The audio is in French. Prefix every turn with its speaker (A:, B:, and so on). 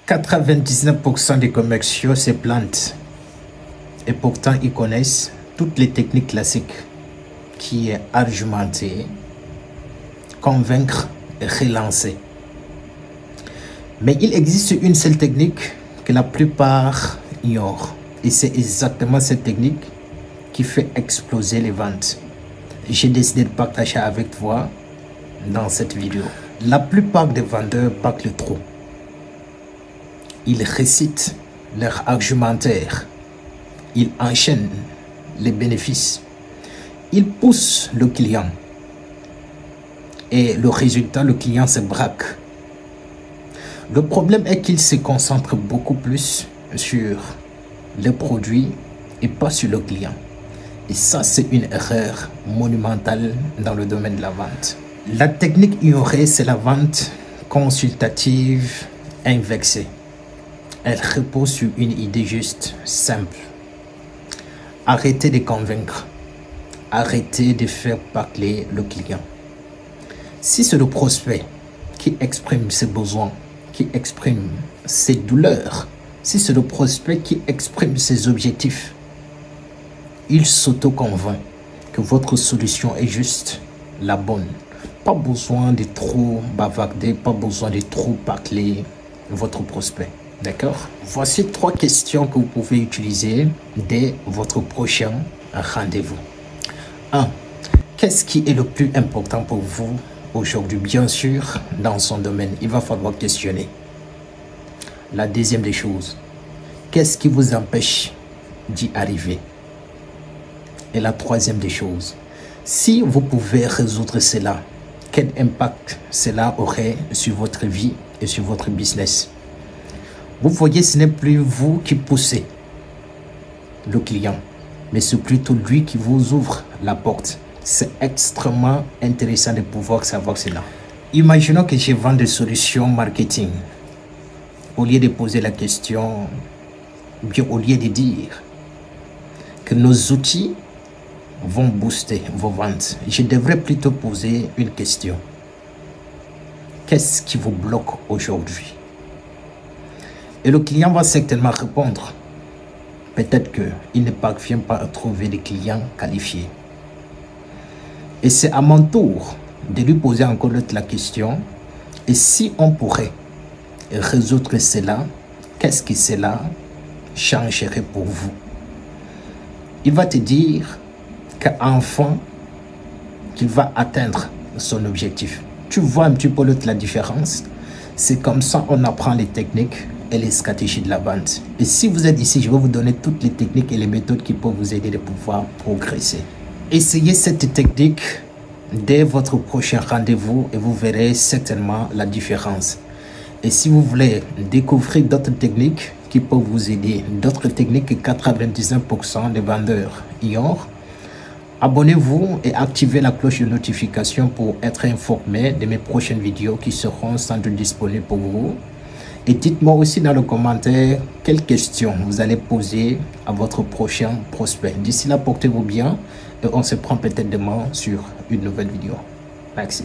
A: 99% des commerciaux se plantent et pourtant ils connaissent toutes les techniques classiques qui est argumenter, convaincre et relancer. Mais il existe une seule technique que la plupart ignorent et c'est exactement cette technique qui fait exploser les ventes. J'ai décidé de partager avec toi dans cette vidéo. La plupart des vendeurs parlent trop. Ils récitent leur argumentaire. Ils enchaînent les bénéfices. Ils poussent le client. Et le résultat, le client se braque. Le problème est qu'ils se concentrent beaucoup plus sur le produit et pas sur le client. Et ça, c'est une erreur monumentale dans le domaine de la vente. La technique ignorée, c'est la vente consultative inversée. Elle repose sur une idée juste, simple. Arrêtez de convaincre. Arrêtez de faire parler le client. Si c'est le prospect qui exprime ses besoins, qui exprime ses douleurs, si c'est le prospect qui exprime ses objectifs, il s'auto-convainc que votre solution est juste la bonne. Pas besoin de trop bavarder, pas besoin de trop parler votre prospect. D'accord? Voici 3 questions que vous pouvez utiliser dès votre prochain rendez-vous. 1. Qu'est-ce qui est le plus important pour vous aujourd'hui? Bien sûr, dans son domaine, il va falloir questionner. La deuxième des choses, qu'est-ce qui vous empêche d'y arriver? Et la troisième des choses, si vous pouvez résoudre cela, quel impact cela aurait sur votre vie et sur votre business? Vous voyez, ce n'est plus vous qui poussez le client, mais c'est plutôt lui qui vous ouvre la porte. C'est extrêmement intéressant de pouvoir savoir cela. Imaginons que je vends des solutions marketing. Au lieu de poser la question, bien au lieu de dire que nos outils vont booster vos ventes, je devrais plutôt poser une question. Qu'est-ce qui vous bloque aujourd'hui? Et le client va certainement répondre. Peut-être qu'il ne parvient pas à trouver des clients qualifiés. Et c'est à mon tour de lui poser encore la question. Et si on pourrait résoudre cela, qu'est-ce que cela changerait pour vous? Il va te dire qu'enfin, qu'il va atteindre son objectif. Tu vois un petit peu la différence? C'est comme ça on apprend les techniques et les stratégies de la vente. Et si vous êtes ici, je vais vous donner toutes les techniques et les méthodes qui peuvent vous aider de pouvoir progresser. Essayez cette technique dès votre prochain rendez-vous et vous verrez certainement la différence. Et si vous voulez découvrir d'autres techniques qui peuvent vous aider, d'autres techniques que 99% des vendeurs ignorent, abonnez-vous et activez la cloche de notification pour être informé de mes prochaines vidéos qui seront sans doute disponibles pour vous. Et dites-moi aussi dans le commentaire quelles questions vous allez poser à votre prochain prospect. D'ici là, portez-vous bien et on se prend peut-être demain sur une nouvelle vidéo. Merci.